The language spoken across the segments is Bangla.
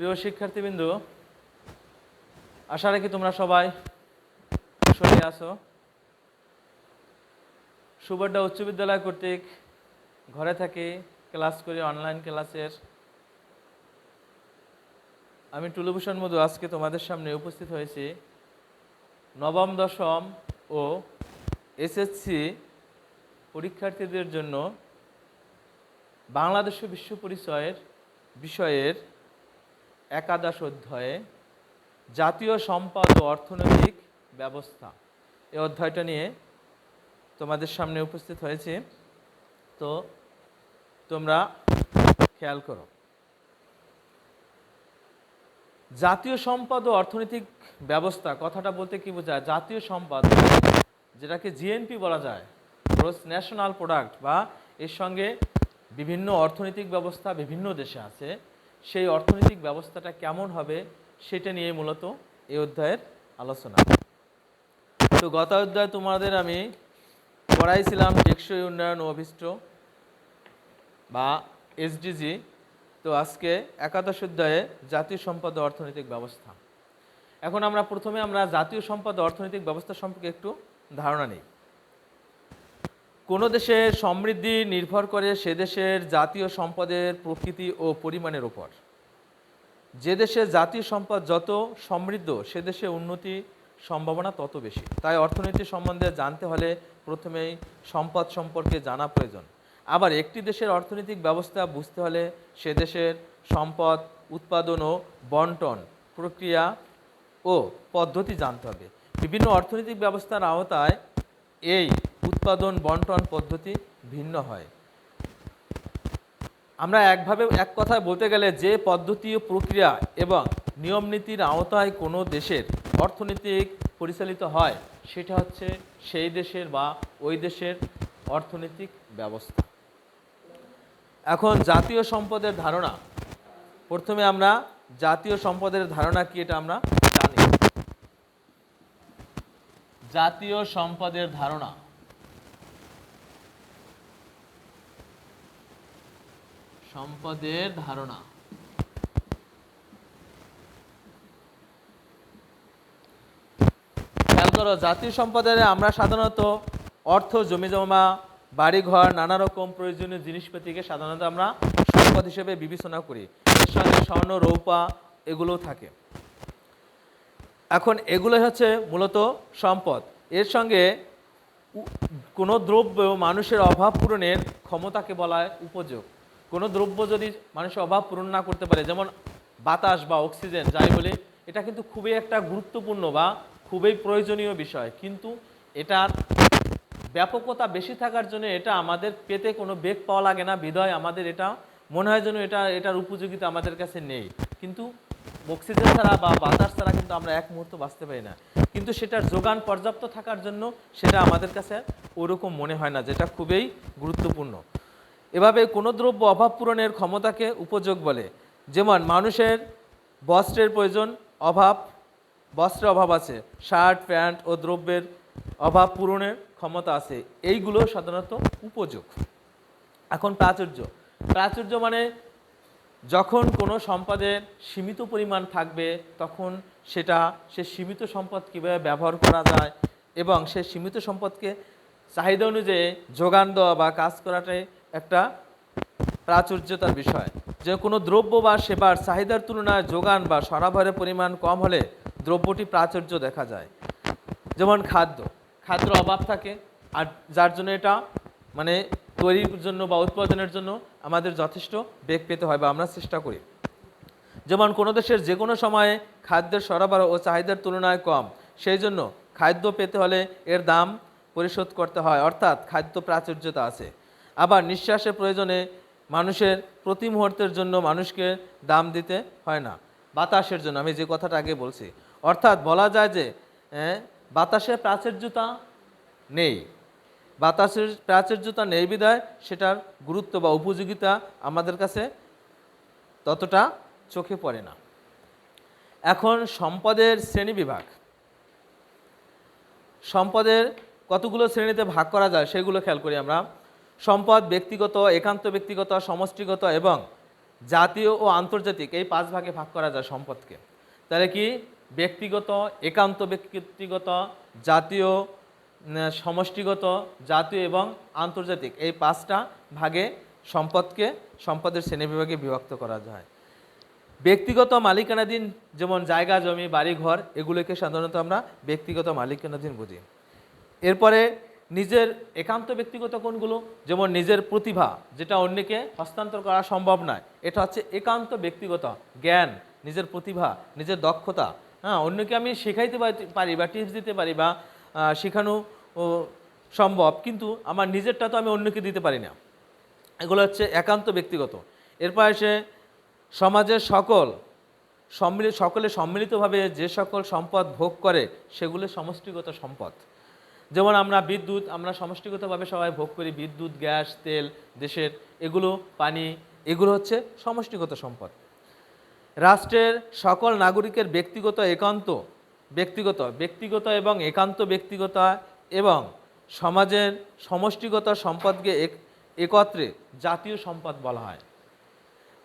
প্রিয় শিক্ষার্থীবৃন্দ, আশা রাখি তোমরা সবাই কুশলে আছো। সুবর্ণা উচ্চ বিদ্যালয় কর্তৃক ঘরে থেকে ক্লাস করে অনলাইন ক্লাসের আমি টুলুভূষণ মধু আজকে তোমাদের সামনে উপস্থিত হয়েছি নবম দশম ও এসএসসি পরীক্ষার্থীদের জন্য বাংলাদেশ বিশ্ব পরিচয়ের বিষয়ের একাদশ অধ্যায়ে জাতীয় সম্পদ ও অর্থনৈতিক ব্যবস্থা এই অধ্যায়টা নিয়ে তোমাদের সামনে উপস্থিত হয়েছে। তো তোমরা খেয়াল করো, জাতীয় সম্পদ ও অর্থনৈতিক ব্যবস্থা কথাটা বলতে কি বোঝায়? জাতীয় সম্পদ যেটাকে জিএনপি বলা যায়, গ্রস ন্যাশনাল প্রোডাক্ট, বা এর সঙ্গে বিভিন্ন অর্থনৈতিক ব্যবস্থা বিভিন্ন দেশে আছে, সেই অর্থনৈতিক ব্যবস্থাটা কেমন হবে সেটা নিয়ে মূলত এই অধ্যায়ের আলোচনা। তো গত অধ্যায়ে তোমাদের আমি পড়াইছিলাম টেকসই উন্নয়ন ও অভিষ্ট বা এসডিজি। তো আজকে একাদশ অধ্যায়ে জাতীয় সম্পদ ও অর্থনৈতিক ব্যবস্থা। এখন প্রথমে আমরা জাতীয় সম্পদ ও অর্থনৈতিক ব্যবস্থা সম্পর্কে একটু ধারণা নিই। কোনো দেশের সমৃদ্ধি নির্ভর করে সে দেশের জাতীয় সম্পদের প্রকৃতি ও পরিমাণের উপর। যে দেশের জাতীয় সম্পদ যত সমৃদ্ধ সে দেশে উন্নতি সম্ভাবনা তত বেশি। তাই অর্থনীতি সম্বন্ধে জানতে হলে প্রথমেই সম্পদ সম্পর্কে জানা প্রয়োজন। আবার একটি দেশের অর্থনৈতিক ব্যবস্থা বুঝতে হলে সে দেশের সম্পদ উৎপাদন ও বন্টন প্রক্রিয়া ও পদ্ধতি জানতে হবে। বিভিন্ন অর্থনৈতিক ব্যবস্থার আওতায় এই উৎপাদন বন্টন পদ্ধতি ভিন্ন হয়। আমরা এক কথায় বলতে গেলে যে পদ্ধতি ও প্রক্রিয়া এবং নিয়ম নীতির আওতায় কোনো দেশের অর্থনৈতিক পরিচালিত হয় সেটা হচ্ছে সেই দেশের বা ওই দেশের অর্থনৈতিক ব্যবস্থা। এখন জাতীয় সম্পদের ধারণা, প্রথমে আমরা জাতীয় সম্পদের ধারণা কি এটা আমরা জানি। জাতীয় সম্পদের ধারণা, সম্পদের ধারণা খেয়াল করো, জাতীয় সম্পদের আমরা সাধারণত অর্থ, জমিজমা, বাড়িঘর, নানা রকম প্রয়োজনীয় জিনিসপাতিকে সাধারণত আমরা সম্পদ হিসেবে বিবেচনা করি। এর সঙ্গে স্বর্ণ, রৌপা এগুলোও থাকে। এখন এগুলোই হচ্ছে মূলত সম্পদ। এর সঙ্গে কোনো দ্রব্য মানুষের অভাব পূরণের ক্ষমতাকে বলা হয় উপযোগ। কোনো দ্রব্য যদি মানুষের অভাব পূরণ না করতে পারে, যেমন বাতাস বা অক্সিজেন যাই বলি, এটা কিন্তু খুবই একটা গুরুত্বপূর্ণ বা খুবই প্রয়োজনীয় বিষয়, কিন্তু এটার ব্যাপকতা বেশি থাকার জন্য এটা আমাদের পেতে কোনো বেগ পাওয়া লাগে না, বিধায় আমাদের এটা মনে হয় যেন এটার উপযোগিতা আমাদের কাছে নেই। কিন্তু অক্সিজেন ছাড়া বা বাতাস ছাড়া কিন্তু আমরা এক মুহূর্ত বাঁচতে পারি না, কিন্তু সেটার যোগান পর্যাপ্ত থাকার জন্য সেটা আমাদের কাছে ওরকম মনে হয় না, যেটা খুবই গুরুত্বপূর্ণ। এভাবে কোনো দ্রব্য অভাব পূরণের ক্ষমতাকে উপযোগ বলে। যেমন মানুষের বস্ত্রের প্রয়োজন, বস্ত্রের অভাব আছে, শার্ট প্যান্ট ও দ্রব্যের অভাব পূরণের ক্ষমতা আছে, এইগুলো সাধারণত উপযোগ। এখন প্রাচুর্য মানে যখন কোনো সম্পদের সীমিত পরিমাণ থাকবে তখন সে সীমিত সম্পদ কীভাবে ব্যবহার করা যায় এবং সে সীমিত সম্পদকে চাহিদা অনুযায়ী যোগান দেওয়া বা কাজ করাটাই একটা প্রাচুর্যতার বিষয়। যে কোনো দ্রব্য বা সেবার চাহিদার তুলনায় যোগান বা সরবরাহের পরিমাণ কম হলে দ্রব্যটি প্রাচুর্য দেখা যায়। যেমন খাদ্যের অভাব থাকে, আর যার জন্য এটা তৈরির জন্য বা উৎপাদনের জন্য আমাদের যথেষ্ট বেগ পেতে হয় বা আমরা চেষ্টা করি। যেমন কোনো দেশের যে কোনো সময়ে খাদ্যের সরবরাহ ও চাহিদার তুলনায় কম, সেই জন্য খাদ্য পেতে হলে এর দাম পরিশোধ করতে হয়, অর্থাৎ খাদ্য প্রাচুর্যতা আছে। আবার নিঃশ্বাসের প্রয়োজনে মানুষের প্রতি মুহূর্তের জন্য মানুষকে দাম দিতে হয় না। বাতাসের জন্য আমি যে কথাটা আগে বলছি, অর্থাৎ বলা যায় যে বাতাসের প্রাচুর্যতা নেই। বাতাসের প্রাচুর্যতা নেই বিধায় সেটার গুরুত্ব বা উপযোগিতা আমাদের কাছে ততটা চোখে পড়ে না। এখন সম্পদের শ্রেণীবিভাগ, সম্পদের কতগুলো শ্রেণীতে ভাগ করা যায় সেগুলো খেয়াল করি আমরা। সম্পদ ব্যক্তিগত, একান্ত ব্যক্তিগত, সমষ্টিগত এবং জাতীয় ও আন্তর্জাতিক এই 5 ভাগে ভাগ করা যায় সম্পদকে। তাহলে কি ব্যক্তিগত, একান্ত ব্যক্তিগত, জাতীয়, সমষ্টিগত, জাতীয় এবং আন্তর্জাতিক এই 5টা ভাগে সম্পদের শ্রেণীবিভাগে বিভক্ত করা যায়। ব্যক্তিগত মালিকানাধীন যেমন জায়গা জমি বাড়ি ঘর এগুলোকে সাধারণত আমরা ব্যক্তিগত মালিকানাধীন বুঝি। এরপরে নিজের একান্ত ব্যক্তিগত কোনগুলো, যেমন নিজের প্রতিভা যেটা অন্যকে হস্তান্তর করা সম্ভব নয়, এটা হচ্ছে একান্ত ব্যক্তিগত জ্ঞান, নিজের প্রতিভা, নিজের দক্ষতা, হ্যাঁ, অন্যকে আমি শেখাইতে পারি বা টিপস দিতে পারি বা শেখানো সম্ভব, কিন্তু আমার নিজেরটা তো আমি অন্যকে দিতে পারি না, এগুলো হচ্ছে একান্ত ব্যক্তিগত। এরপর এসে সমাজের সকলে সম্মিলিতভাবে যে সকল সম্পদ ভোগ করে সেগুলো সমষ্টিগত সম্পদ। যেমন আমরা বিদ্যুৎ আমরা সমষ্টিগতভাবে সবাই ভোগ করি, বিদ্যুৎ, গ্যাস, তেল, দেশের এগুলো, পানি, এগুলো হচ্ছে সমষ্টিগত সম্পদ। রাষ্ট্রের সকল নাগরিকের ব্যক্তিগত এবং একান্ত ব্যক্তিগত এবং সমাজের সমষ্টিগত সম্পদকে একত্রে জাতীয় সম্পদ বলা হয়।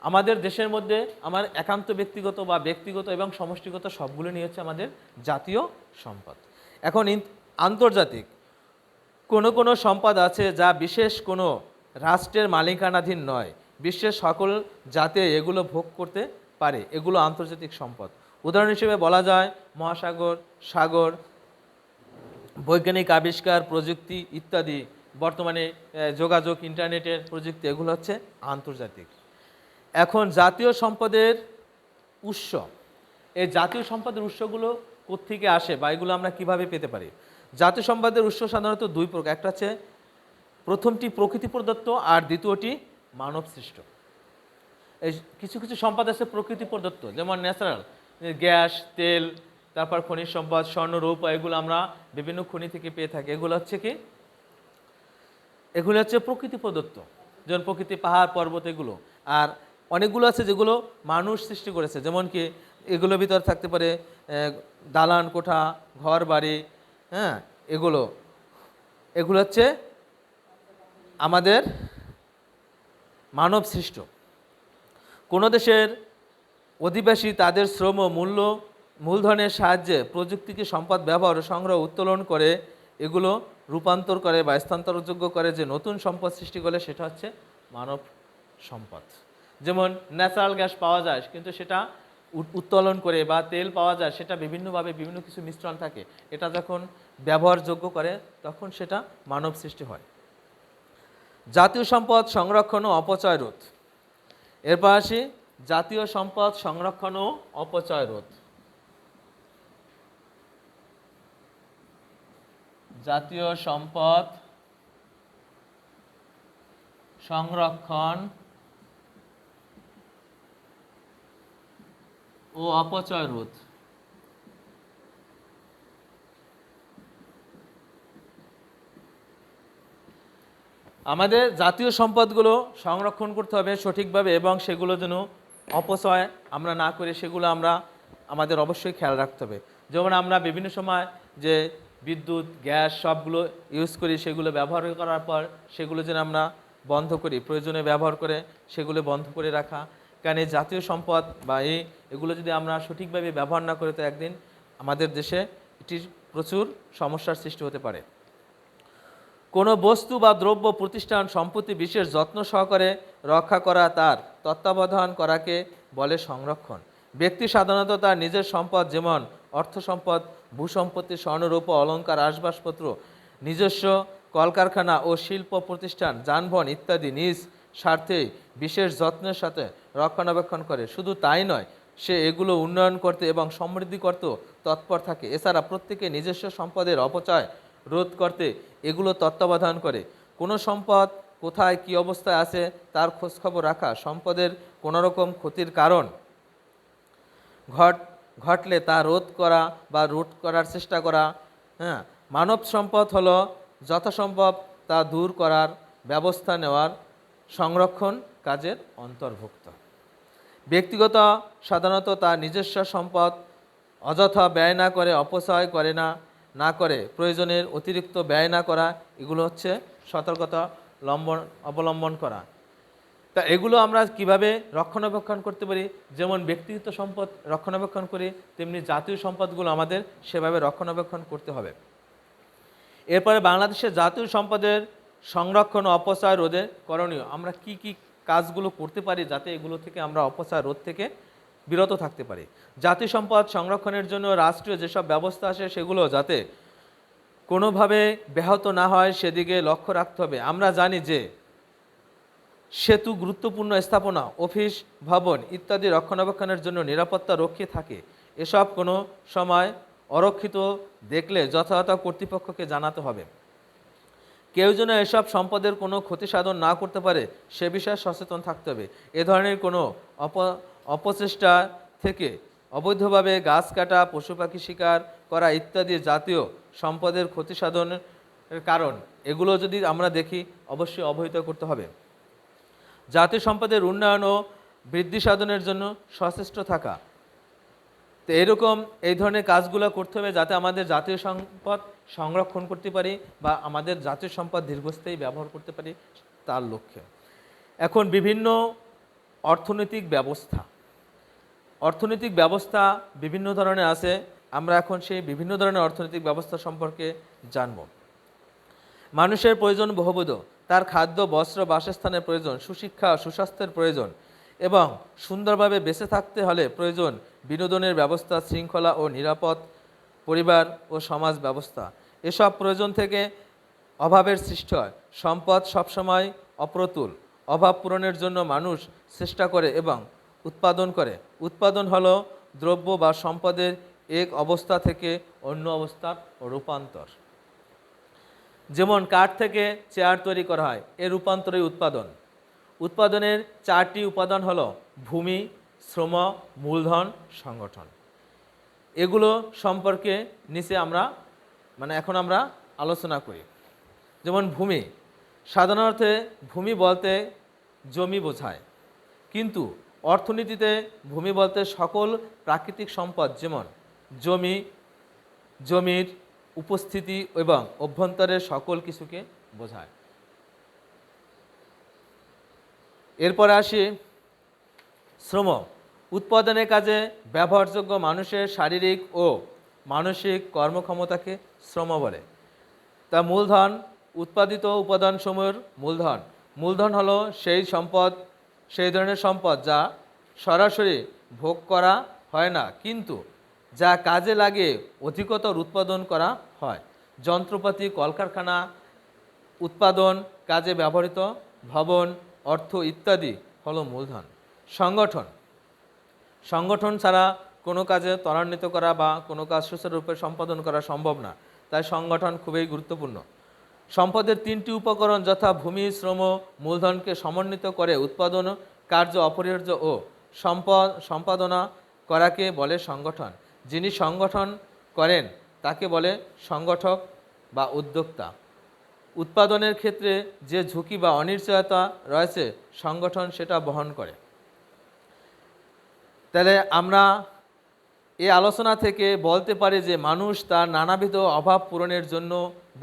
আমাদের দেশের মধ্যে আমার একান্ত ব্যক্তিগত বা ব্যক্তিগত এবং সমষ্টিগত সবগুলো নিয়ে হচ্ছে আমাদের জাতীয় সম্পদ। এখন আন্তর্জাতিক কোনো সম্পদ আছে যা বিশেষ কোনো রাষ্ট্রের মালিকানাধীন নয়, বিশ্বের সকল জাতি এগুলো ভোগ করতে পারে, এগুলো আন্তর্জাতিক সম্পদ। উদাহরণ হিসেবে বলা যায় মহাসাগর, সাগর, বৈজ্ঞানিক আবিষ্কার, প্রযুক্তি ইত্যাদি, বর্তমানে যোগাযোগ, ইন্টারনেটের প্রযুক্তি, এগুলো হচ্ছে আন্তর্জাতিক। এখন জাতীয় সম্পদের উৎস, এই জাতীয় সম্পদের উৎসগুলো কোত্থেকে আসে বা এগুলো আমরা কিভাবে পেতে পারি? জাতীয় সম্পদের উৎস সাধারণত 2 প্রকার, একটা হচ্ছে প্রথমটি প্রকৃতি প্রদত্ত আর দ্বিতীয়টি মানব সৃষ্ট। এই কিছু সম্পদ আছে প্রকৃতি প্রদত্ত, যেমন ন্যাচারাল, গ্যাস, তেল, তারপর খনিজ সম্পদ, স্বর্ণ, রূপা, এগুলো আমরা বিভিন্ন খনি থেকে পেয়ে থাকি। এগুলো হচ্ছে প্রকৃতি প্রদত্ত, যেমন প্রকৃতি, পাহাড়, পর্বত, এগুলো। আর অনেকগুলো আছে যেগুলো মানুষ সৃষ্টি করেছে, যেমন কি এগুলোর ভিতর থাকতে পারে দালান কোঠা, ঘর বাড়ি, হ্যাঁ, এগুলো হচ্ছে আমাদের মানব সৃষ্ট। কোনো দেশের অধিবাসী তাদের শ্রম ও মূলধনের সাহায্যে প্রযুক্তিকে সম্পদ ব্যবহার, সংগ্রহ, উত্তোলন করে এগুলো রূপান্তর করে বা স্থানান্তরযোগ্য করে যে নতুন সম্পদ সৃষ্টি করে, সেটা হচ্ছে মানব সম্পদ। যেমন ন্যাচারাল গ্যাস পাওয়া যায়, কিন্তু সেটা উত্তোলন করে, বা তেল পাওয়া যায়, সেটা বিভিন্নভাবে বিভিন্ন কিছু মিশ্রণ থাকে, এটা যখন ব্যবহারযোগ্য করে তখন সেটা মানব সৃষ্টি হয়। জাতীয় সম্পদ সংরক্ষণ ও অপচয় রোধ। এরপর আসি জাতীয় সম্পদ সংরক্ষণ ও অপচয় রোধ। জাতীয় সম্পদ সংরক্ষণ ও অপচয় রোধ। আমাদের জাতীয় সম্পদগুলো সংরক্ষণ করতে হবে সঠিকভাবে, এবং সেগুলো যেন অপচয় আমরা না করি, সেগুলো আমাদের অবশ্যই খেয়াল রাখতে হবে। যেমন আমরা বিভিন্ন সময় যে বিদ্যুৎ, গ্যাস সবগুলো ইউজ করি, সেগুলো ব্যবহার করার পর সেগুলো যেন আমরা বন্ধ করি, প্রয়োজনে ব্যবহার করে সেগুলো বন্ধ করে রাখা। কারণ এই জাতীয় সম্পদ বা এগুলো যদি আমরা সঠিকভাবে ব্যবহার না করি, তো একদিন আমাদের দেশে এটির প্রচুর সমস্যার সৃষ্টি হতে পারে। কোনো বস্তু বা দ্রব্য, প্রতিষ্ঠান, সম্পত্তি বিশেষ যত্ন সহকারে রক্ষা করা, তার তত্ত্বাবধান করাকে বলে সংরক্ষণ। ব্যক্তি সাধারণত তার নিজের সম্পদ, যেমন অর্থ সম্পদ, ভূসম্পত্তি, স্বর্ণরূপ, অলংকার, আসবাবপত্র, নিজস্ব কলকারখানা ও শিল্প প্রতিষ্ঠান, যানবাহন ইত্যাদি নিজ স্বার্থে বিশেষ যত্নের সাথে রক্ষণাবেক্ষণ করে। শুধু তাই নয়, সে এগুলো উন্নয়ন করতে এবং সমৃদ্ধি করতেও তৎপর থাকে। এছাড়া প্রত্যেকে নিজস্ব সম্পদের অপচয় রোধ করতে এগুলো তত্ত্বাবধান করে। কোনো সম্পদ কোথায় কী অবস্থায় আছে তার খোঁজখবর রাখা, সম্পদের কোনোরকম ক্ষতির কারণ ঘটলে তা রোধ করা বা রোধ করার চেষ্টা করা। হ্যাঁ, মানব সম্পদ হলো যথাসম্ভব তা দূর করার ব্যবস্থা নেওয়ার সংরক্ষণ কাজের অন্তর্ভুক্ত। ব্যক্তিগত সাধারণত তার নিজস্ব সম্পদ অযথা ব্যয় না করে, অপচয় করে না করে প্রয়োজনের অতিরিক্ত ব্যয় না করা, এগুলো হচ্ছে সতর্কতা অবলম্বন করা। তা এগুলো আমরা কিভাবে রক্ষণাবেক্ষণ করতে পারি? যেমন ব্যক্তিগত সম্পদ রক্ষণাবেক্ষণ করি, তেমনি জাতীয় সম্পদগুলো আমাদের সেভাবে রক্ষণাবেক্ষণ করতে হবে। এরপরে বাংলাদেশের জাতীয় সম্পদের সংরক্ষণ ও অপচয় রোধে করণীয়, আমরা কি কি কাজগুলো করতে পারি যাতে এগুলো থেকে আমরা অপচয় রোধ থেকে বিরত থাকতে পারি। জাতীয় সম্পদ সংরক্ষণের জন্য রাষ্ট্রীয় যেসব ব্যবস্থা আছে সেগুলো যাতে কোনোভাবে ব্যাহত না হয় সেদিকে লক্ষ্য রাখতে হবে। আমরা জানি যে সেতু, গুরুত্বপূর্ণ স্থাপনা, অফিস, ভবন ইত্যাদি রক্ষণাবেক্ষণের জন্য নিরাপত্তা রক্ষী থাকে। এসব কোনো সময় অরক্ষিত দেখলে যথাযথ কর্তৃপক্ষকে জানাতে হবে। কেউ যেন এসব সম্পদের কোনো ক্ষতি সাধন না করতে পারে সে বিষয়ে সচেতন থাকতে হবে। এ ধরনের কোনো অপচেষ্টা থেকে অবৈধভাবে গাছ কাটা, পশু পাখি শিকার করা ইত্যাদি জাতীয় সম্পদের ক্ষতি সাধনের কারণ, এগুলো যদি আমরা দেখি অবশ্যই অবহিত করতে হবে। জাতীয় সম্পদের উন্নয়ন ও বৃদ্ধি সাধনের জন্য সচেষ্ট থাকা, তো এরকম এই ধরনের কাজগুলো করতে হবে যাতে আমাদের জাতীয় সম্পদ সংরক্ষণ করতে পারি বা আমাদের জাতীয় সম্পদ দীর্ঘস্থায়ী ব্যবহার করতে পারি তার লক্ষ্যে। এখন বিভিন্ন অর্থনৈতিক ব্যবস্থা বিভিন্ন ধরনের আছে। আমরা এখন সেই বিভিন্ন ধরনের অর্থনৈতিক ব্যবস্থা সম্পর্কে জানব। মানুষের প্রয়োজন বহুবিধ, তার খাদ্য, বস্ত্র, বাসস্থানের প্রয়োজন, সুশিক্ষা, সুস্বাস্থ্যের প্রয়োজন এবং সুন্দরভাবে বেঁচে থাকতে হলে প্রয়োজন বিনোদনের ব্যবস্থা, শৃঙ্খলা ও নিরাপদ পরিবার ও সমাজ ব্যবস্থা। এসব প্রয়োজন থেকে অভাবের সৃষ্টি হয়। সম্পদ সবসময় অপ্রতুল। অভাব পূরণের জন্য মানুষ চেষ্টা করে এবং উৎপাদন করে। উৎপাদন হলো দ্রব্য বা সম্পদের এক অবস্থা থেকে অন্য অবস্থার রূপান্তর। যেমন কাঠ থেকে চেয়ার তৈরি করা হয়, এর রূপান্তরই উৎপাদন। উৎপাদনের 4টি উপাদান হলো ভূমি, শ্রম, মূলধন, সংগঠন। এগুলো সম্পর্কে নিচে এখন আমরা আলোচনা করি। যেমন ভূমি, সাধারণত ভূমি বলতে জমি বোঝায়, কিন্তু অর্থনীতিতে ভূমি বলতে সকল প্রাকৃতিক সম্পদ যেমন জমি, জমির উপস্থিতি এবং অভ্যন্তরের সকল কিছুকে বোঝায়। এরপরে আসি শ্রম। উৎপাদনের কাজে ব্যবহারযোগ্য মানুষের শারীরিক ও মানসিক কর্মক্ষমতাকে শ্রম বলে। তা মূলধন, উৎপাদিত উপাদানসমূহের মূলধন। মূলধন হলো সেই ধরনের সম্পদ যা সরাসরি ভোগ করা হয় না, কিন্তু যা কাজে লাগে অধিকতর উৎপাদন করা হয়। যন্ত্রপাতি, কলকারখানা উৎপাদন কাজে ব্যবহৃত ভবন, অর্থ ইত্যাদি হলো মূলধন। সংগঠন ছাড়া কোনো কাজে ত্বরান্বিত করা বা কোনো কাজ সুচারুরূপে সম্পাদন করা সম্ভব না, তাই সংগঠন খুবই গুরুত্বপূর্ণ। সম্পদের 3টি উপকরণ যথা ভূমি, শ্রম, মূলধনকে সমন্বিত করে উৎপাদন কার্য অপরিহার্য ও সম্পাদনা করাকে বলে সংগঠন। যিনি সংগঠন করেন তাকে বলে সংগঠক বা উদ্যোক্তা। উৎপাদনের ক্ষেত্রে যে ঝুঁকি বা অনিশ্চয়তা রয়েছে সংগঠন সেটা বহন করে। তাহলে আমরা এই আলোচনা থেকে বলতে পারি যে মানুষ তার নানাবিধ অভাব পূরণের জন্য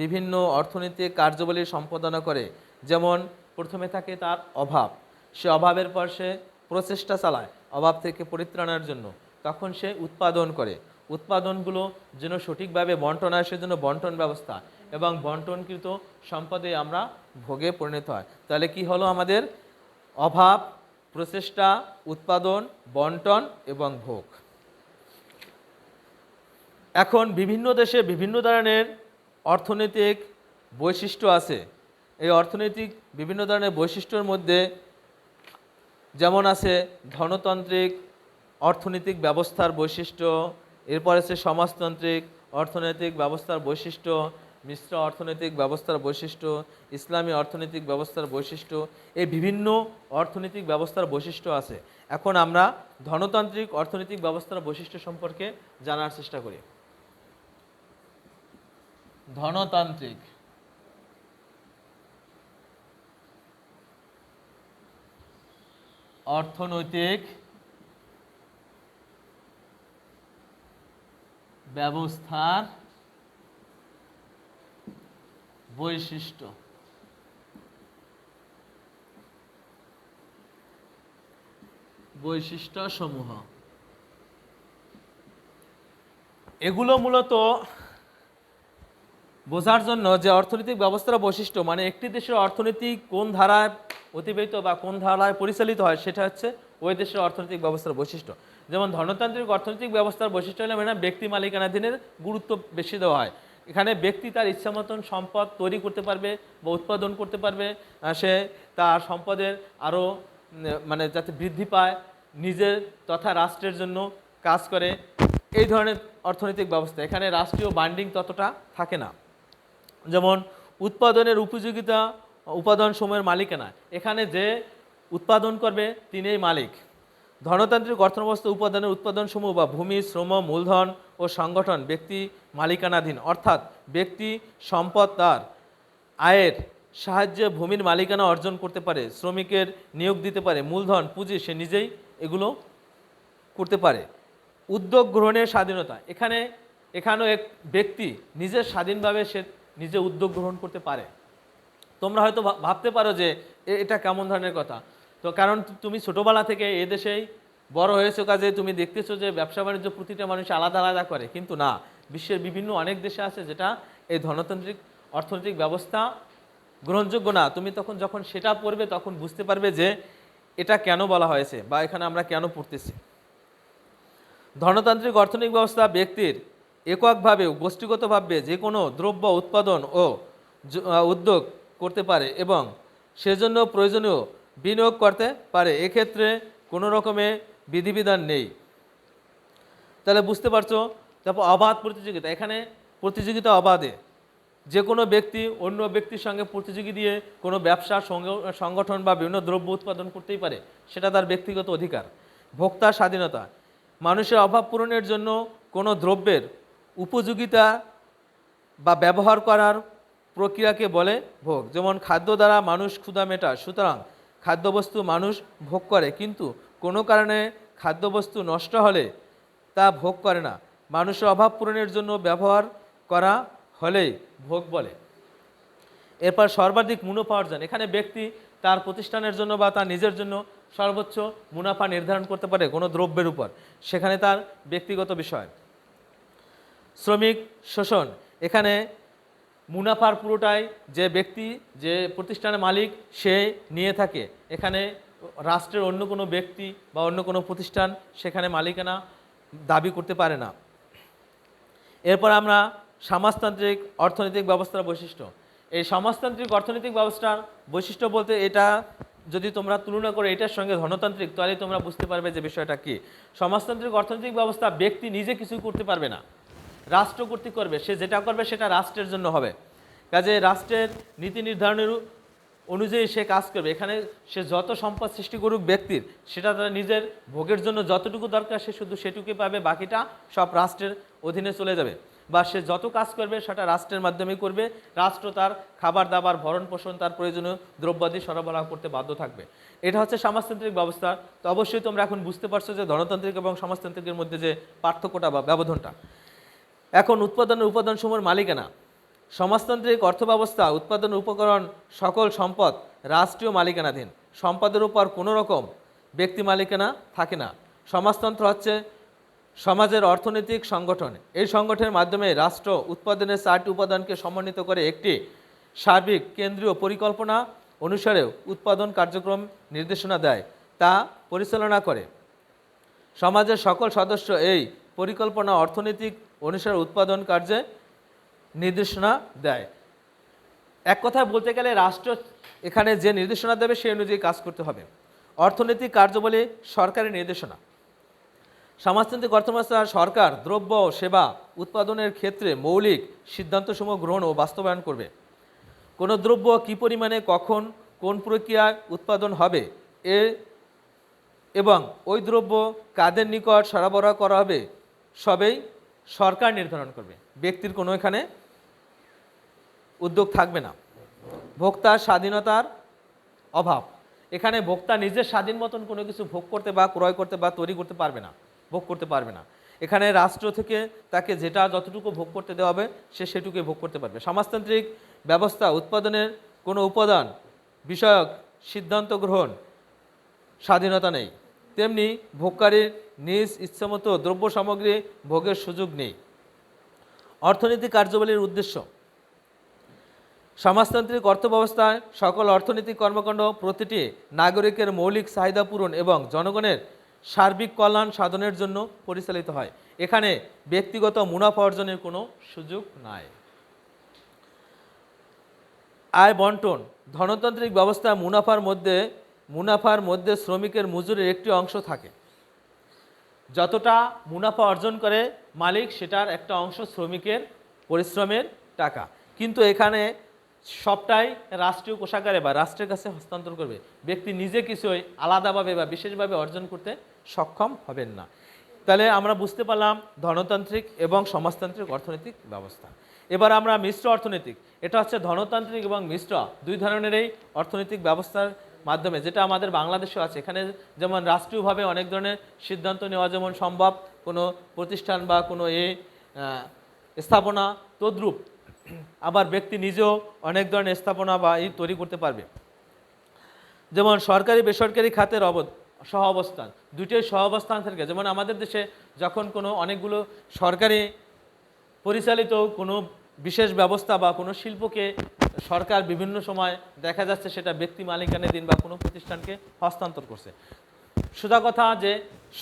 বিভিন্ন অর্থনৈতিক কার্যাবলী সম্পাদনা করে। যেমন প্রথমে থাকে তার অভাব, সে অভাবের পর সে প্রচেষ্টা চালায় অভাব থেকে পরিত্রাণের জন্য, তখন সে উৎপাদন করে। উৎপাদনগুলো যেন সঠিকভাবে বন্টন হয় সেজন্য বন্টন ব্যবস্থা এবং বন্টনকৃত সম্পদে আমরা ভোগে পরিণত হয়। তাহলে কি হলো আমাদের? অভাব, প্রচেষ্টা, উৎপাদন, বন্টন এবং ভোগ। এখন বিভিন্ন দেশে বিভিন্ন ধরনের অর্থনৈতিক বৈশিষ্ট্য আছে। এই অর্থনৈতিক বিভিন্ন ধরনের বৈশিষ্ট্যের মধ্যে যেমন আছে ধনতান্ত্রিক অর্থনৈতিক ব্যবস্থার বৈশিষ্ট্য, এরপর আছে সমাজতান্ত্রিক অর্থনৈতিক ব্যবস্থার বৈশিষ্ট্য, মিশ্র অর্থনৈতিক ব্যবস্থার বৈশিষ্ট্য, ইসলামী অর্থনৈতিক ব্যবস্থার বৈশিষ্ট্য। এই বিভিন্ন অর্থনৈতিক ব্যবস্থার বৈশিষ্ট্য আছে। এখন আমরা ধনতান্ত্রিক অর্থনৈতিক ব্যবস্থার বৈশিষ্ট্য সম্পর্কে জানার চেষ্টা করি। ধনতান্ত্রিক অর্থনৈতিক ব্যবস্থার বৈশিষ্ট্য। বৈশিষ্ট্যসমূহ। এগুলো মূলত বোঝার জন্য যে অর্থনৈতিক ব্যবস্থার বৈশিষ্ট্য, মানে একটি দেশের অর্থনীতি কোন ধারায় অতিবাহিত বা কোন ধারায় পরিচালিত হয়, সেটা হচ্ছে ওই দেশের অর্থনৈতিক ব্যবস্থার বৈশিষ্ট্য। যেমন ধনতান্ত্রিক অর্থনৈতিক ব্যবস্থার বৈশিষ্ট্য হলে মানে ব্যক্তি মালিকানাধীনের গুরুত্ব বেশি দেওয়া হয়। এখানে ব্যক্তি তার ইচ্ছা মতন সম্পদ তৈরি করতে পারবে বা উৎপাদন করতে পারবে, সে তার সম্পদের আরও মানে যাতে বৃদ্ধি পায়, নিজের তথা রাষ্ট্রের জন্য কাজ করে, এই ধরনের অর্থনৈতিক ব্যবস্থা। এখানে রাষ্ট্রীয় বান্ডিং ততটা থাকে না। যেমন উৎপাদনের উপযোগিতা, উপাদান সমূহের মালিকানা, এখানে যে উৎপাদন করবে তিনিই মালিক। ধনতান্ত্রিক অর্থব্যবস্থা উপাদানের উৎপাদনসমূহ বা ভূমি, শ্রম, মূলধন ও সংগঠন ব্যক্তি মালিকানাধীন, অর্থাৎ ব্যক্তি সম্পদ তার আয়ের সাহায্যে ভূমির মালিকানা অর্জন করতে পারে, শ্রমিকের নিয়োগ দিতে পারে, মূলধন পুঁজি সে নিজেই এগুলো করতে পারে। উদ্যোগ গ্রহণের স্বাধীনতা, এখানেও এক ব্যক্তি নিজের স্বাধীনভাবে সে নিজে উদ্যোগ গ্রহণ করতে পারে। তোমরা হয়তো ভাবতে পারো যে এটা কেমন ধরনের কথা, তো কারণ তুমি ছোটোবেলা থেকে এদেশেই বড় হয়েছো, কাজে তুমি দেখতেছো যে ব্যবসা বাণিজ্য প্রতিটা মানুষ আলাদা আলাদা করে, কিন্তু না, বিশ্বের বিভিন্ন অনেক দেশে আছে যেটা এই ধনতান্ত্রিক অর্থনৈতিক ব্যবস্থা গ্রহণযোগ্য না। তুমি যখন সেটা পড়বে তখন বুঝতে পারবে যে এটা কেন বলা হয়েছে বা এখানে আমরা কেন পড়তেছি। ধনতান্ত্রিক অর্থনৈতিক ব্যবস্থা ব্যক্তির এককভাবে গোষ্ঠীগতভাবে যে কোনো দ্রব্য উৎপাদন ও উদ্যোগ করতে পারে এবং সেজন্য প্রয়োজনীয় বিনিয়োগ করতে পারে, এক্ষেত্রে কোনো রকমের বিধিবিধান নেই। তাহলে বুঝতে পারছো। তারপর অবাধ প্রতিযোগিতা, এখানে প্রতিযোগিতা অবাধে, যে কোনো ব্যক্তি অন্য ব্যক্তির সঙ্গে প্রতিযোগী দিয়ে কোনো ব্যবসা সংগঠন বা বিভিন্ন দ্রব্য উৎপাদন করতেই পারে, সেটা তার ব্যক্তিগত অধিকার। ভোক্তার স্বাধীনতা, মানুষের অভাব পূরণের জন্য কোনো দ্রব্যের উপযোগিতা বা ব্যবহার করার প্রক্রিয়াকে বলে ভোগ। যেমন খাদ্য দ্বারা মানুষ ক্ষুধা মেটায়, সুতরাং খাদ্যবস্তু মানুষ ভোগ করে, কিন্তু কোনো কারণে খাদ্যবস্তু নষ্ট হলে তা ভোগ করে না। মানুষের অভাব পূরণের জন্য ব্যবহার করা হলেই ভোগ বলে। এরপর সর্বাধিক মুনাফা অর্জন, এখানে ব্যক্তি তার প্রতিষ্ঠানের জন্য বা তার নিজের জন্য সর্বোচ্চ মুনাফা নির্ধারণ করতে পারে কোনো দ্রব্যের উপর, সেখানে তার ব্যক্তিগত বিষয়। শ্রমিক শোষণ, এখানে মুনাফার পুরোটাই যে ব্যক্তি, যে প্রতিষ্ঠানের মালিক সে নিয়ে থাকে, এখানে রাষ্ট্রের অন্য কোনো ব্যক্তি বা অন্য কোনো প্রতিষ্ঠান সেখানে মালিকানা দাবি করতে পারে না। এরপর আমরা সমাজতান্ত্রিক অর্থনৈতিক ব্যবস্থার বৈশিষ্ট্য। এই সমাজতান্ত্রিক অর্থনৈতিক ব্যবস্থার বৈশিষ্ট্য বলতে এটা যদি তোমরা তুলনা করে এটার সঙ্গে ধনতান্ত্রিক, তাহলে তোমরা বুঝতে পারবে যে বিষয়টা কি। সমাজতান্ত্রিক অর্থনৈতিক ব্যবস্থা ব্যক্তি নিজে কিছুই করতে পারবে না, রাষ্ট্র কর্তৃক করবে, সে যেটা করবে সেটা রাষ্ট্রের জন্য হবে, কাজে রাষ্ট্রের নীতি নির্ধারণের অনুযায়ী সে কাজ করবে। এখানে সে যত সম্পদ সৃষ্টি করুক ব্যক্তির, সেটা তার নিজের ভোগের জন্য যতটুকু দরকার সে শুধু সেটুকুই পাবে, বাকিটা সব রাষ্ট্রের অধীনে চলে যাবে। বা সে যত কাজ করবে সেটা রাষ্ট্রের মাধ্যমেই করবে, রাষ্ট্র তার খাবার দাবার ভরণ পোষণ তার প্রয়োজনীয় দ্রব্যাদি সরবরাহ করতে বাধ্য থাকবে। এটা হচ্ছে সমাজতান্ত্রিক ব্যবস্থা। তো অবশ্যই তোমরা এখন বুঝতে পারছো যে ধনতান্ত্রিক এবং সমাজতান্ত্রিকের মধ্যে যে পার্থক্যটা বা ব্যবধানটা। এখন উৎপাদনের উপাদানসমূহের মালিকানা। সমাজতান্ত্রিক অর্থব্যবস্থা উৎপাদনের উপকরণ সকল সম্পদ রাষ্ট্রীয় মালিকানাধীন, সম্পদের উপর কোনো রকম ব্যক্তি মালিকানা থাকে না। সমাজতন্ত্র হচ্ছে সমাজের অর্থনৈতিক সংগঠন, এই সংগঠনের মাধ্যমে রাষ্ট্র উৎপাদনের 4টি উপাদানকে সমন্বিত করে একটি সার্বিক কেন্দ্রীয় পরিকল্পনা অনুসারে উৎপাদন কার্যক্রম নির্দেশনা দেয়, তা পরিচালনা করে। সমাজের সকল সদস্য এই পরিকল্পনা অর্থনৈতিক অনুসারে উৎপাদন কার্যে নির্দেশনা দেয়। এক কথায় বলতে গেলে রাষ্ট্র এখানে যে নির্দেশনা দেবে সেই অনুযায়ী কাজ করতে হবে। অর্থনৈতিক কার্যাবলী সরকারি নির্দেশনা। সমাজতান্ত্রিক অর্থব্যবস্থা সরকার দ্রব্য ও সেবা উৎপাদনের ক্ষেত্রে মৌলিক সিদ্ধান্তসমূহ গ্রহণ ও বাস্তবায়ন করবে। কোনো দ্রব্য কী পরিমাণে কখন কোন প্রক্রিয়ায় উৎপাদন হবে এবং ওই দ্রব্য কাদের নিকট সরবরাহ করা হবে সবই সরকার নির্ধারণ করবে, ব্যক্তির কোনো এখানে উদ্যোগ থাকবে না। ভোক্তার স্বাধীনতার অভাব, এখানে ভোক্তা নিজের স্বাধীন মতন কোনো কিছু ভোগ করতে বা ক্রয় করতে বা তৈরি করতে পারবে না, ভোগ করতে পারবে না। এখানে রাষ্ট্র থেকে তাকে যেটা যতটুকু ভোগ করতে দেওয়া হবে সে সেটুকুই ভোগ করতে পারবে। সমাজতান্ত্রিক ব্যবস্থা উৎপাদনের কোনো উপাদান বিষয়ক সিদ্ধান্ত গ্রহণ স্বাধীনতা নেই। তেমনি ভোগকারীর নিজ ইচ্ছামতো দ্রব্য সামগ্রী ভোগের সুযোগ নেই। অর্থনৈতিক কার্যাবলীর উদ্দেশ্য: সমাজতান্ত্রিক অর্থব্যবস্থায় সকল অর্থনৈতিক কর্মকাণ্ড প্রতিটি নাগরিকের মৌলিক চাহিদা পূরণ এবং জনগণের সার্বিক কল্যাণ সাধনের জন্য পরিচালিত হয়। এখানে ব্যক্তিগত মুনাফা অর্জনের কোনো সুযোগ নাই। আয় বন্টন: ধনতান্ত্রিক ব্যবস্থায় মুনাফার মধ্যে শ্রমিকের মজুরির একটি অংশ থাকে। যতটা মুনাফা অর্জন করে মালিক, সেটার একটা অংশ শ্রমিকের পরিশ্রমের টাকা। কিন্তু এখানে সবটাই রাষ্ট্রীয় কোষাগারে বা রাষ্ট্রের কাছে হস্তান্তর করবে। ব্যক্তি নিজে কিছুই আলাদাভাবে বা বিশেষভাবে অর্জন করতে সক্ষম হবেন না। তাহলে আমরা বুঝতে পারলাম ধনতান্ত্রিক এবং সমাজতান্ত্রিক অর্থনৈতিক ব্যবস্থা। এবার আমরা মিশ্র অর্থনৈতিক, এটা হচ্ছে ধনতান্ত্রিক এবং মিশ্র দুই ধরনেরই অর্থনৈতিক ব্যবস্থার মাধ্যমে, যেটা আমাদের বাংলাদেশেও আছে। এখানে যেমন রাষ্ট্রীয়ভাবে অনেক ধরনের সিদ্ধান্ত নেওয়া যেমন সম্ভব, কোনো প্রতিষ্ঠান বা কোনো স্থাপনা তদ্রূপ আবার ব্যক্তি নিজেও অনেক ধরনের স্থাপনা বা তৈরি করতে পারবে। যেমন সরকারি বেসরকারি খাতের সহ অবস্থান, দুটোই সহ অবস্থান থাকে। যেমন আমাদের দেশে যখন কোনো অনেকগুলো সরকারি পরিচালিত কোনো বিশেষ ব্যবস্থা বা কোনো শিল্পকে সরকার বিভিন্ন সময় দেখা যাচ্ছে সেটা ব্যক্তি মালিকানাধীন বা কোনো প্রতিষ্ঠানকে হস্তান্তর করছে। সোজা কথা যে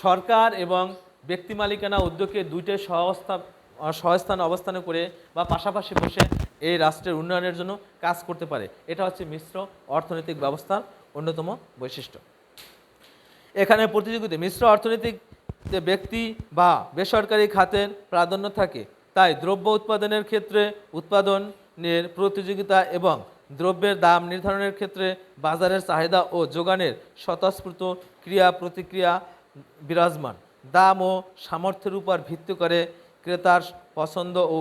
সরকার এবং ব্যক্তি মালিকানা উদ্যোগে দুইটাই সহস্থান অবস্থানে করে বা পাশাপাশি বসে এই রাষ্ট্রের উন্নয়নের জন্য কাজ করতে পারে। এটা হচ্ছে মিশ্র অর্থনৈতিক ব্যবস্থার অন্যতম বৈশিষ্ট্য। এখানে প্রতিযোগিতা মিশ্র অর্থনৈতিক ব্যক্তি বা বেসরকারি খাতের প্রাধান্য থাকে, তাই দ্রব্য উৎপাদনের ক্ষেত্রে উৎপাদনের প্রতিযোগিতা এবং দ্রব্যের দাম নির্ধারণের ক্ষেত্রে বাজারের চাহিদা ও যোগানের স্বতঃস্ফূর্ত ক্রিয়া প্রতিক্রিয়া বিরাজমান। দাম ও সামর্থ্যের উপর ভিত্তি করে ক্রেতার পছন্দ ও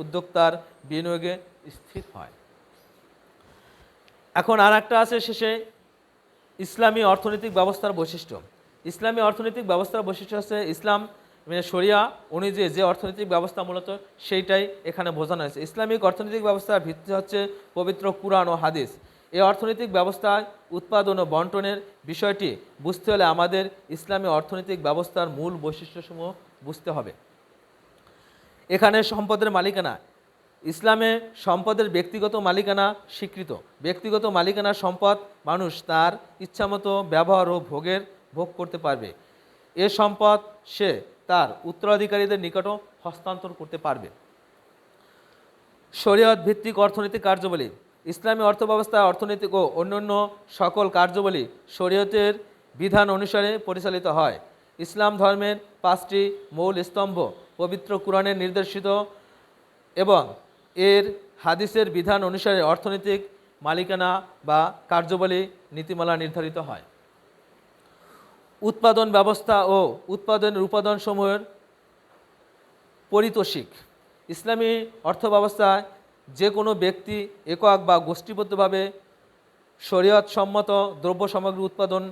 উদ্যোক্তার বিনিয়োগে স্থির হয়। এখন আর একটা আছে শেষে ইসলামী অর্থনৈতিক ব্যবস্থার বৈশিষ্ট্য। ইসলামী অর্থনৈতিক ব্যবস্থার বৈশিষ্ট্য হচ্ছে ইসলাম শরিয়া অনুযায়ী যে অর্থনৈতিক ব্যবস্থা মূলত সেইটাই এখানে বোঝানো হয়েছে। ইসলামিক অর্থনৈতিক ব্যবস্থার ভিত্তি হচ্ছে পবিত্র কুরআন ও হাদিস। এই অর্থনৈতিক ব্যবস্থায় উৎপাদন ও বন্টনের বিষয়টি বুঝতে হলে আমাদের ইসলামী অর্থনৈতিক ব্যবস্থার মূল বৈশিষ্ট্যসমূহ বুঝতে হবে। এখানে সম্পদের মালিকানা, ইসলামে সম্পদের ব্যক্তিগত মালিকানা স্বীকৃত। ব্যক্তিগত মালিকানার সম্পদ মানুষ তার ইচ্ছামতো ব্যবহার ও ভোগ করতে পারবে। এ সম্পদ সে তার উত্তরাধিকারীদের নিকটও হস্তান্তর করতে পারবে। শরীয়ত ভিত্তিক অর্থনৈতিক কার্যাবলী, ইসলামী অর্থব্যবস্থায় অর্থনৈতিক ও অন্যান্য সকল কার্যাবলী শরীয়তের বিধান অনুসারে পরিচালিত হয়। ইসলাম ধর্মের 5টি মূল স্তম্ভ পবিত্র কুরআনের নির্দেশিত এবং এর হাদিসের বিধান অনুসারে অর্থনৈতিক মালিকানা বা কার্যাবলী নীতিমালা নির্ধারিত হয়। উৎপাদন ব্যবস্থা ও উৎপাদনের উপাদানসমূহের পারিতোষিক, ইসলামী অর্থব্যবস্থায় যে কোনো ব্যক্তি একক বা গোষ্ঠীবদ্ধভাবে শরীয়ত সম্মত দ্রব্য সামগ্রী উৎপাদন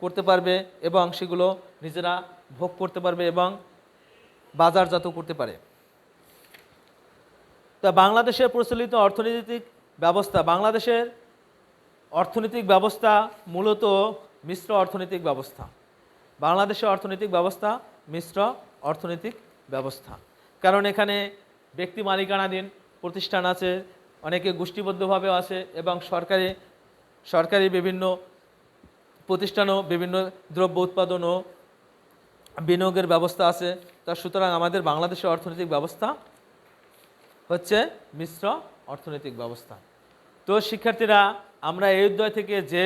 করতে পারবে এবং সেগুলো নিজেরা ভোগ করতে পারবে এবং বাজারজাত করতে পারে। তা বাংলাদেশের প্রচলিত অর্থনৈতিক ব্যবস্থা, বাংলাদেশের অর্থনৈতিক ব্যবস্থা মূলত মিশ্র অর্থনৈতিক ব্যবস্থা। বাংলাদেশের অর্থনৈতিক ব্যবস্থা মিশ্র অর্থনৈতিক ব্যবস্থা, কারণ এখানে ব্যক্তি মালিকানাধীন প্রতিষ্ঠান আছে, অনেকে গোষ্ঠীবদ্ধভাবেও আছে এবং সরকারি বিভিন্ন প্রতিষ্ঠানও বিভিন্ন দ্রব্য উৎপাদন ও বিনিয়োগের ব্যবস্থা আছে। তা সুতরাং আমাদের বাংলাদেশের অর্থনৈতিক ব্যবস্থা হচ্ছে মিশ্র অর্থনৈতিক ব্যবস্থা। তো শিক্ষার্থীরা, আমরা এই অধ্যায় থেকে যে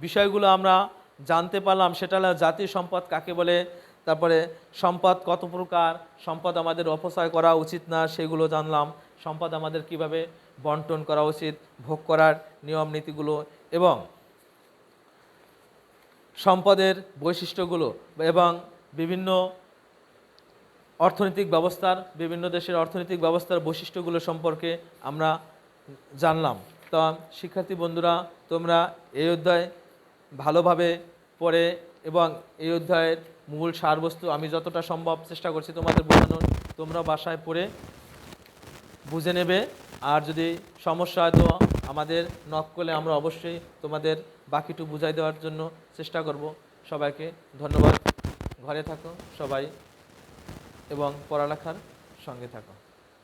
বিষয়গুলো আমরা জানতে পারলাম সেটা হলো জাতীয় সম্পদ কাকে বলে, তারপরে সম্পদ কত প্রকার, সম্পদ আমাদের অপচয় করা উচিত না সেগুলো জানলাম, সম্পদ আমাদের কিভাবে বন্টন করা উচিত, ভোগ করার নিয়ম নীতিগুলো এবং সম্পদের বৈশিষ্ট্যগুলো এবং বিভিন্ন অর্থনৈতিক ব্যবস্থার, বিভিন্ন দেশের অর্থনৈতিক ব্যবস্থার বৈশিষ্ট্যগুলো সম্পর্কে আমরা জানলাম। তো শিক্ষার্থী বন্ধুরা, তোমরা এই অধ্যায় ভালোভাবে পড়ে এবং এই অধ্যায়ের মূল সারবস্তু আমি যতটা সম্ভব চেষ্টা করছি তোমাদের বোঝানোর, তোমরা বাসায় পড়ে বুঝে নেবে। আর যদি সমস্যা হয় তো আমাদের নক করলে আমরা অবশ্যই তোমাদের বাকিটুকু বুঝাই দেওয়ার জন্য চেষ্টা করব। সবাইকে ধন্যবাদ। ঘরে থাকো সবাই এবং পড়ালেখার সঙ্গে থাকো।